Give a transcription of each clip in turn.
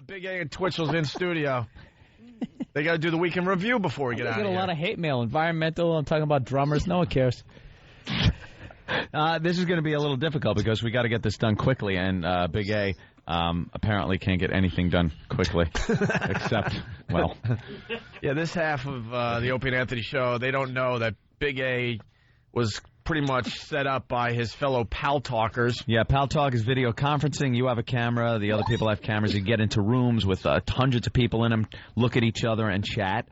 Big A and Twitchels in studio. They got to do the weekend review before we get out of here. I get a lot of hate mail. Environmental, I'm talking about drummers. No one cares. This is going to be a little difficult because we got to get this done quickly, and Big A apparently can't get anything done quickly, except, well. Yeah, this half of the Opie and Anthony show, they don't know that Big A was pretty much set up by his fellow Pal Talkers. Yeah, Pal Talk is video conferencing. You have a camera. The other people have cameras. You get into rooms with hundreds of people in them, look at each other and chat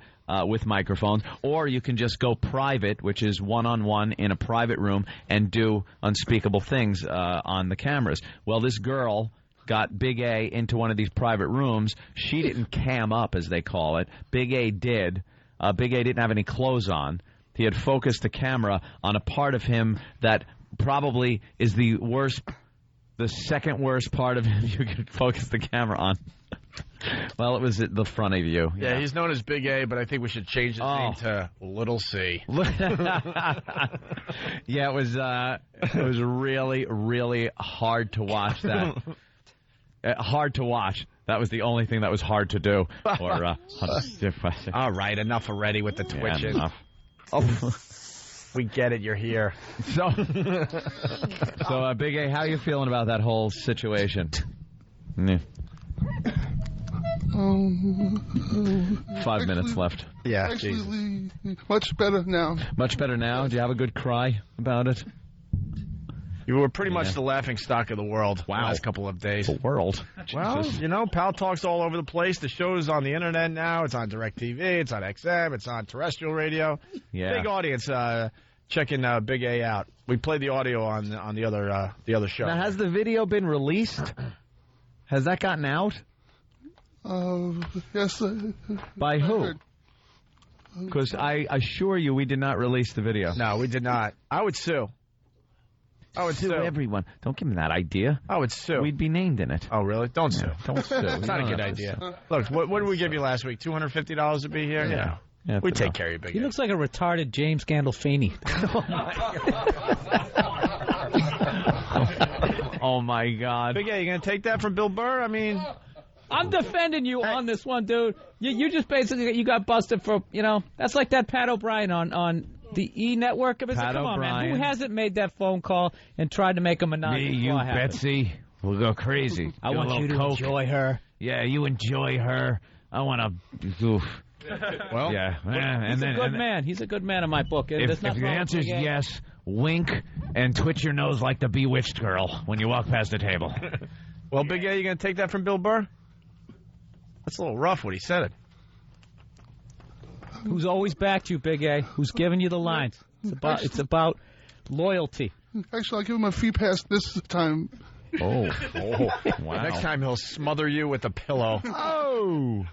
with microphones. Or you can just go private, which is one-on-one in a private room, and do unspeakable things on the cameras. Well, this girl got Big A into one of these private rooms. She didn't cam up, as they call it. Big A did. Big A didn't have any clothes on. He had focused the camera on a part of him that probably is the second worst part of him you could focus the camera on. Well, it was at the front of you. Yeah, he's known as Big A, but I think we should change his name to Little C. Yeah, it was really, really hard to watch that. Hard to watch. That was the only thing that was hard to do. All right, enough already with the twitching. Enough. Oh, we get it. You're here. So, Big A, how are you feeling about that whole situation? Yeah. 5 minutes left. Yeah, actually, much better now. Much better now? Do you have a good cry about it? You were pretty much the laughing stock of the world the last couple of days. The world? Well, you know, Pal Talk's all over the place. The show's on the internet now. It's on DirecTV. It's on XM. It's on terrestrial radio. Yeah. Big audience checking Big A out. We played the audio on the other show. Now, has the video been released? Has that gotten out? Yes. By who? Because I assure you we did not release the video. No, we did not. I would sue. I would sue everyone. Don't give him that idea. I would sue. We'd be named in it. Oh, really? Don't sue. Don't sue. It's not a good idea. Look, what did we give you last week? $250 to be Yeah. We take care of you, Big A. He looks like a retarded James Gandolfini. Oh, my God. Big A, you going to take that from Bill Burr? I mean... I'm defending you on this one, dude. You just basically, you got busted for, that's like that Pat O'Brien on the E! Network. Come on, man. Who hasn't made that phone call and tried to make a monogamous Me, you, happen? Betsy. We'll go crazy. I want you to enjoy her. Yeah, you enjoy her. I want to goof. Well, yeah. He's a good man. He's a good man in my book. If the answer is yes, wink and twitch your nose like the bewitched girl when you walk past the table. Well, Big A, you going to take that from Bill Burr? That's a little rough what he said it. Who's always backed you, Big A? Who's giving you the lines? It's about loyalty. Actually, I'll give him a free pass this time. Oh, wow. Next time he'll smother you with a pillow. Oh.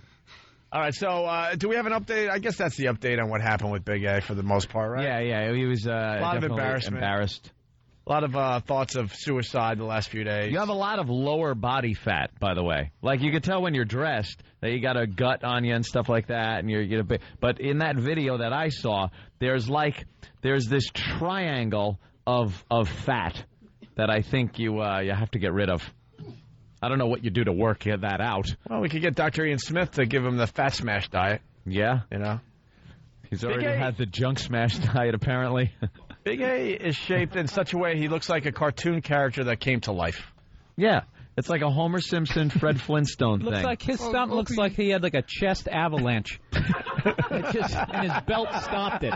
All right, so do we have an update? I guess that's the update on what happened with Big A for the most part, right? Yeah. He was a lot of embarrassed. A lot of thoughts of suicide the last few days. You have a lot of lower body fat, by the way. Like, you can tell when you're dressed that you got a gut on you and stuff like that. And but in that video that I saw, there's this triangle of fat that I think you have to get rid of. I don't know what you do to work that out. Well, we could get Dr. Ian Smith to give him the Fat Smash diet. Yeah? He's already had the Junk Smash diet, apparently. Big A is shaped in such a way he looks like a cartoon character that came to life. Yeah. It's like a Homer Simpson, Fred Flintstone thing. Looks like his stump looks like he had like a chest avalanche. And his belt stopped it.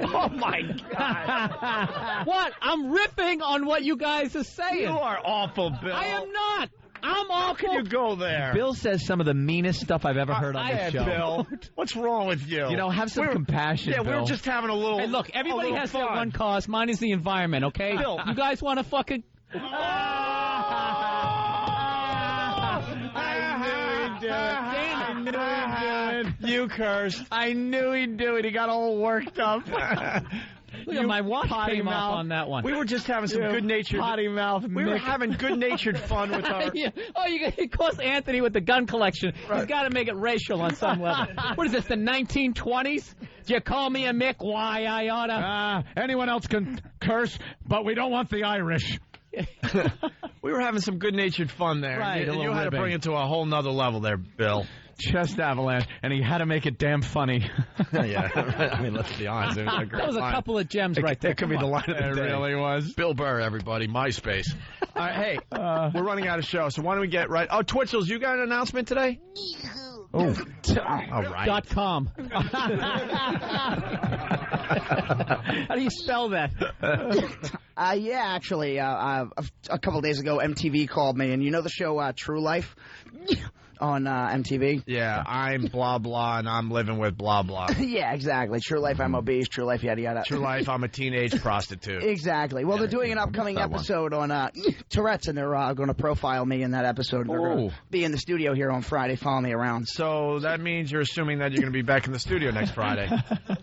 Oh, my God. What? I'm ripping on what you guys are saying. You are awful, Bill. I am not. I'm awful. How can you go there? Bill says some of the meanest stuff I've ever heard on this show. Bill, what's wrong with you? Have some compassion, Yeah, Bill. we're just having a little... Hey, look, everybody has their one cause. Mine is the environment, okay? Bill. You guys want to fucking... I knew he'd do it. You cursed. I knew he'd do it. He got all worked up. Look at my watch came off on that one. We were just having some good-natured... Potty mouth. We were having good-natured fun with our... Yeah. Oh, it cost Anthony with the gun collection. Right. He's got to make it racial on some level. What is this, the 1920s? Do you call me a Mick? Why, I oughta... Anyone else can curse, but we don't want the Irish. We were having some good-natured fun there. Right, You had to bring it to a whole nother level there, Bill. Chest avalanche, and he had to make it damn funny. Yeah, I mean, let's be honest. It was a great That was a line. couple of gems right there. It could be the line of the day. It really was. Bill Burr, everybody, MySpace. All right, hey, we're running out of show, so why don't we get right? Oh, Twitchels, you got an announcement today? Oh, all right. .com. How do you spell that? Yeah, actually, a couple days ago, MTV called me, and you know the show True Life on MTV? Yeah, I'm blah, blah, and I'm living with blah, blah. Yeah, exactly. True Life, I'm obese. True Life, yada, yada. True Life, I'm a teenage prostitute. Exactly. Well, they're doing an upcoming episode on Tourette's, and they're going to profile me in that episode. They're going to be in the studio here on Friday, follow me around. So that means you're assuming that you're going to be back in the studio next Friday.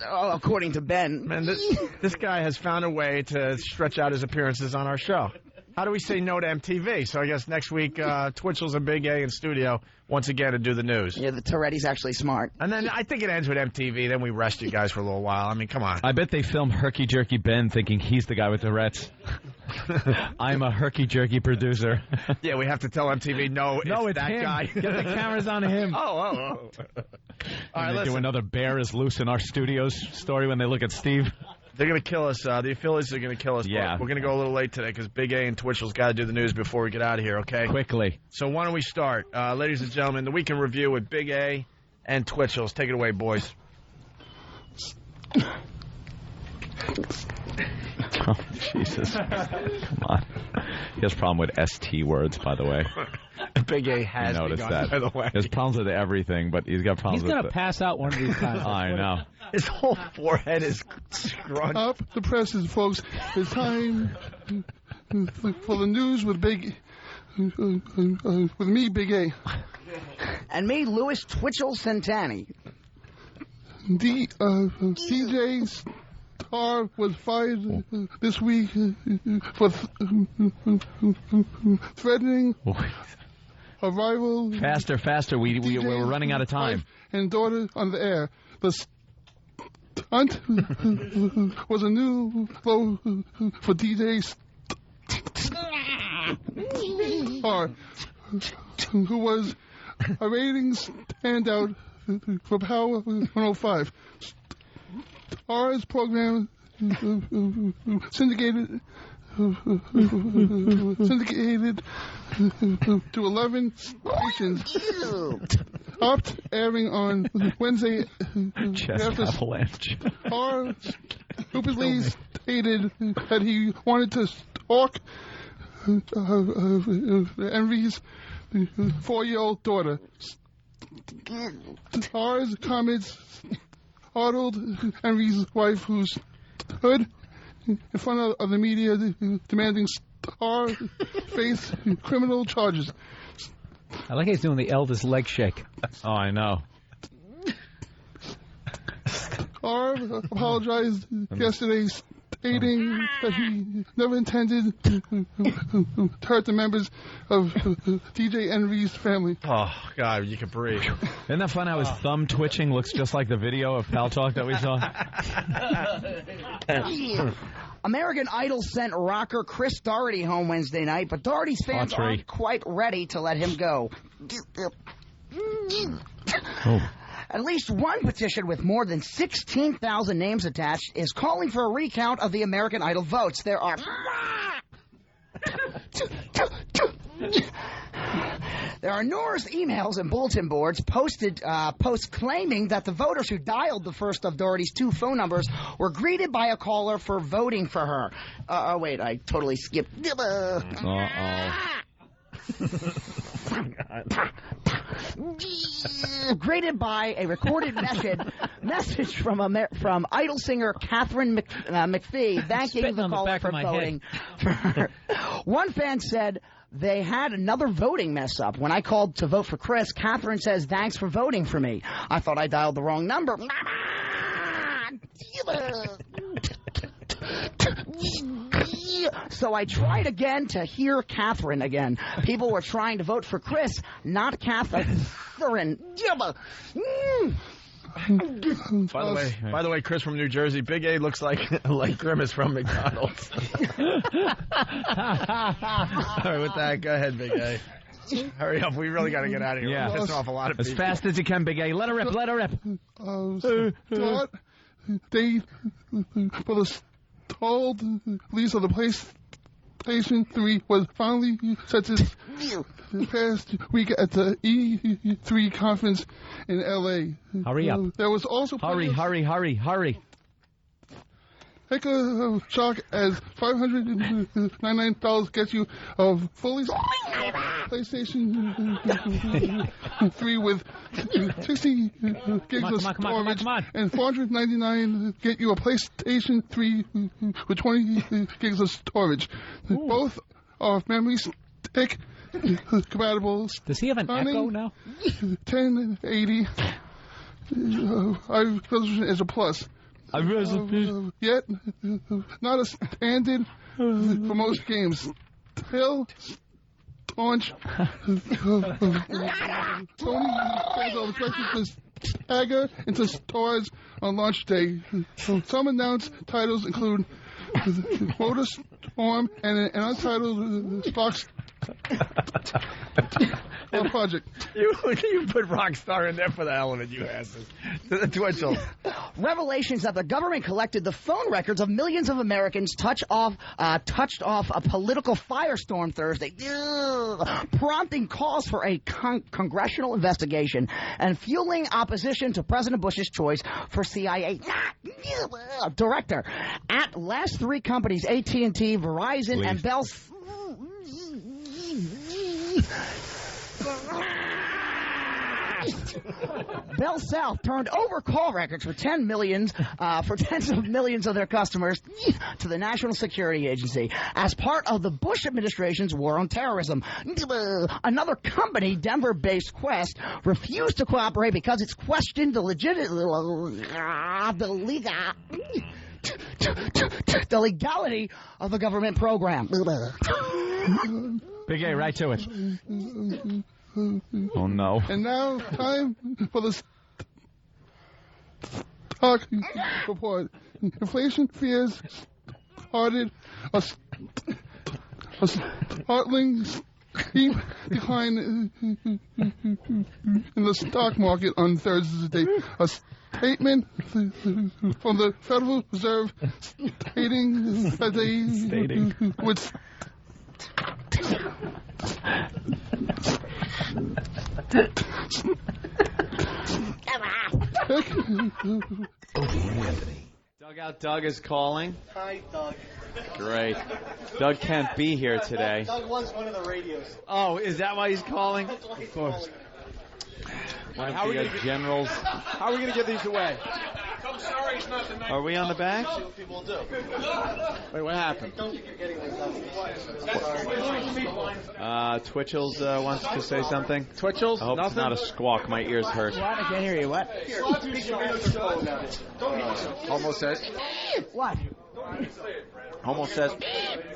According to Ben. Man, this guy has found a way to stretch out his appearances on our show. How do we say no to MTV? So I guess next week, Twitchels and Big A in studio once again to do the news. Yeah, the Tourette's actually smart. And then I think it ends with MTV. Then we rest you guys for a little while. I mean, come on. I bet they filmed Herky Jerky Ben thinking he's the guy with the Tourette's. I'm a Herky Jerky producer. Yeah, we have to tell MTV, no, it's that him. guy. Get the cameras on him. Oh. All right, they do another bear is loose in our studios story when they look at Steve. They're going to kill us. The affiliates are going to kill us. Yeah. We're going to go a little late today because Big A and Twitchell's got to do the news before we get out of here, okay? Quickly. So why don't we start? Ladies and gentlemen, the weekend review with Big A and Twitchell's. Take it away, boys. Oh, Jesus. Come on. He has a problem with ST words, by the way. Big A has noticed begun, that. by the way. He has problems with everything, but he's got problems He's going with to pass out one of these times. I know. His whole forehead is scrunched. Up the presses, folks. It's time for the news with with me, Big A. And me, Louis Twitchell Santani. DJ Star was fired this week for threatening a rival. Faster. We're running out of time. And daughter on the air. The stunt was a new low for DJ Star, who was a ratings standout for Power 105. Star's program syndicated to 11 stations. Stopped airing on Wednesday. Chest avalanche. Starr stupidly stated that he wanted to stalk Envy's 4-year-old daughter. Starr's comments startled Envy's wife, who stood in front of the media demanding Starr face criminal charges. I like how he's doing the eldest leg shake. Oh, I know. Starr apologized yesterday, stating that he never intended to hurt the members of DJ Envy's family. Oh, God, you can breathe. Isn't that fun how his thumb twitching looks just like the video of Pal Talk that we saw? American Idol sent rocker Chris Daugherty home Wednesday night, but Daugherty's fans aren't quite ready to let him go. Oh. At least one petition with more than 16,000 names attached is calling for a recount of the American Idol votes. There are... There are numerous emails and bulletin boards posts claiming that the voters who dialed the first of Daugherty's 2 phone numbers were greeted by a caller for voting for her. Oh, wait, I totally skipped. Greeted by a recorded message from Idol singer Catherine McPhee thanking the caller for voting for her. One fan said they had another voting mess up. When I called to vote for Chris, Catherine says, "Thanks for voting for me. I thought I dialed the wrong number." So I tried again to hear Catherine again. People were trying to vote for Chris, not Catherine. By the way, Chris from New Jersey, Big A looks like Grimace from McDonald's. All right, with that, go ahead, Big A. Hurry up, we really got to get out of here. Yeah. We're pissing off a lot of people. As fast as you can, Big A. Let her rip, let her rip. Start date for the stalled release of the PlayStation 3 was finally set this past week at the E3 conference in LA. Hurry up. There was also Hurry. Take a shock as $599 gets you a fully PlayStation 3 with 60 gigs of storage, and $499 get you a PlayStation 3 with 20 gigs of storage. Ooh. Both are memory stick compatible. Does he have an Echo now? 1080. Resolution is a plus. Yet, not a standard for most games. Still, launch. Sony fans are expected to stagger into stores on launch day. Some announced titles include Motorstorm and an untitled Fox project. You put Rockstar in there for the hell of it, you asses. The Twitchels. Revelations that the government collected the phone records of millions of Americans touched off a political firestorm Thursday, prompting calls for a congressional investigation and fueling opposition to President Bush's choice for CIA director. At last three companies, AT&T, Verizon, and Bell. Bell South turned over call records for tens of millions of their customers to the National Security Agency as part of the Bush administration's war on terrorism. Another company, Denver-based Quest, refused to cooperate because it's questioned the legality of the government program. Big A, right to it. Oh, no. And now, time for the stock report. Inflation fears started a startling steep decline in the stock market on Thursday. A statement from the Federal Reserve stating that they would Dugout Doug is calling. Hi, Doug. Great. Doug can't be here today. Doug was one of the radios. Oh, is that why he's calling? That's why he's calling. How are we going to give these away? I'm sorry, it's not the night. Are we on the back? People do. Wait, what happened? Don't think you're getting this. Twitchels wants to say something. Twitchels? I hope it's not a squawk. My ears hurt. What? I can't hear you. What? Homo says. What? Homo says.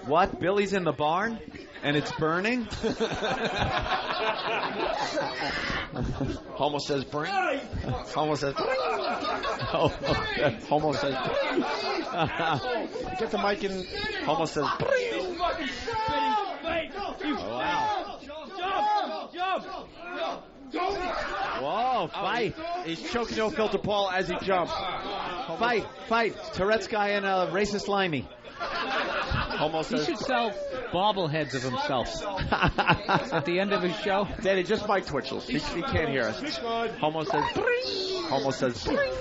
What? Billy's in the barn? And it's burning? Homo says bring. Homo says Homo says get the mic in. Homo says bring. Oh, wow. Whoa, fight. He's choking no filter Paul as he jumps. Fight. Tourette's guy and a racist limey. Homo says he should sell bobbleheads of himself at the end of his show. Daddy, just Mike Twitchels. He can't hear us. Homo says bring. Homo says bring.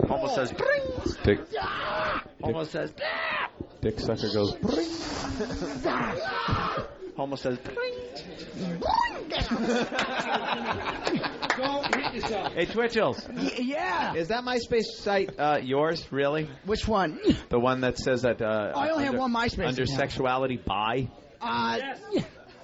Homo says bring. Homo says Dick sucker goes bring. Homo says bring. Hey, Twitchels. Yeah. Is that MySpace site yours, really? Which one? The one that says that I only have one MySpace under account. sexuality bi? A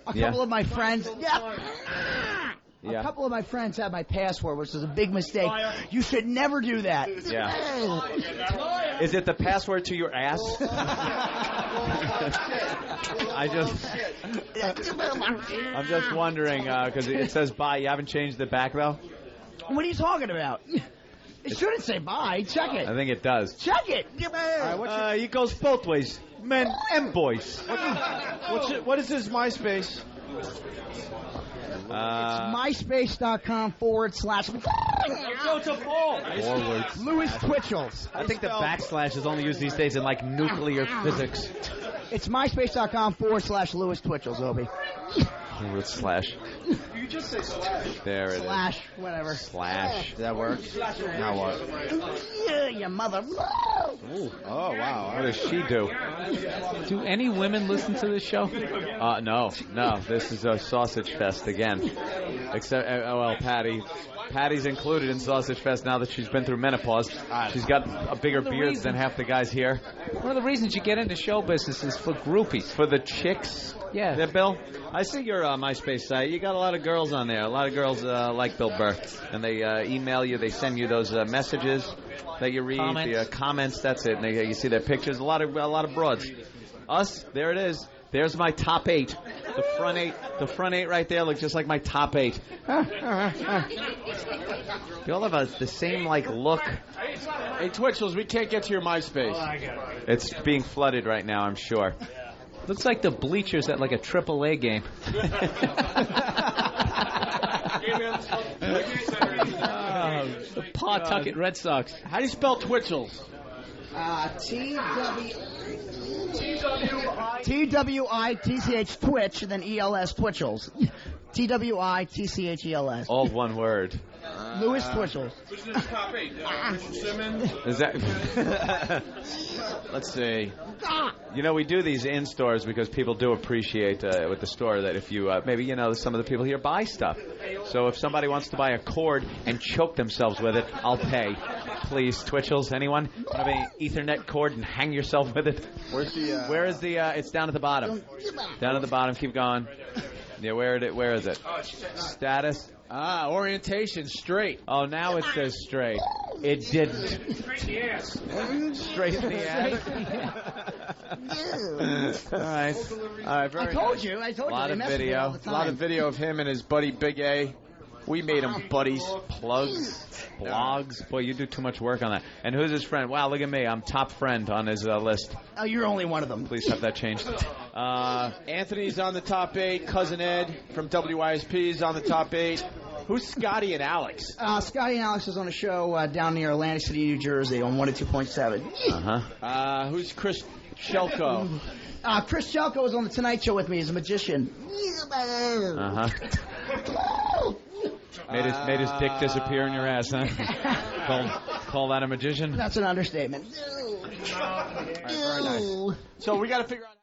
couple of my friends. Yeah. A couple of my friends had my password, which was a big mistake. You should never do that. Yeah. Is it the password to your ass? I'm just wondering because it says bi. You haven't changed it back though. What are you talking about? It shouldn't say bye. Check it. I think it does. Check it. It goes both ways, men and boys. What is his MySpace? It's myspace.com / Louis Twitchels. I think the backslash is only used these days in like nuclear physics. It's myspace.com / Louis Twitchels, Opie. Slash. You just say slash. There it is. Slash, whatever. Slash. That works. Now what? Yeah, your mother. Ooh. Oh, wow. What does she do? Do any women listen to this show? No. This is a sausage fest again. Except, well, Patty's included in Sausage Fest now that she's been through menopause. She's got a bigger beard than half the guys here. One of the reasons you get into show business is for groupies. For the chicks? Yeah. Yeah, Bill? I see your MySpace site. You got a lot of girls on there. A lot of girls like Bill Burr. And they email you. They send you those messages that you read. Comments. The comments, that's it. And you see their pictures. A lot of broads. Us, there it is. There's my top 8. The front eight right there look just like my top 8. They all have the same look. Hey, Twitchels, we can't get to your MySpace. It's being flooded right now, I'm sure. Looks like the bleachers at like a AAA game. The Pawtucket Red Sox. How do you spell Twitchels? TWITCH Twitch, and then ELS Twitchels. TWITCHELS. All one word. Louis Twitchels. Which is his top 8? Simmons. Is that? Let's see. We do these in stores because people do appreciate with the store that if you maybe some of the people here buy stuff. So if somebody wants to buy a cord and choke themselves with it, I'll pay. Please, Twitchels, anyone have any Ethernet cord and hang yourself with it? Where is the? It's down at the bottom. Down at the bottom. Keep going. Yeah, where is it? Status. Orientation, straight. Oh, now it says straight. It didn't. Straight in the ass. Straight in the ass. All right. I told you. A lot of video. A lot of video of him and his buddy Big A. We made them buddies. Blogs. Boy, you do too much work on that. And who's his friend? Wow, look at me. I'm top friend on his list. Oh, you're only one of them. Please have that changed. Anthony's on the top 8. Cousin Ed from WISP is on the top 8. Who's Scotty and Alex? Scotty and Alex is on a show down near Atlantic City, New Jersey on 102.7. Who's Chris Shelko? Chris Shelko was on the Tonight Show with me. He's a magician. Made his dick disappear in your ass, huh? Call that a magician? That's an understatement. All right, very nice. So we got to figure out.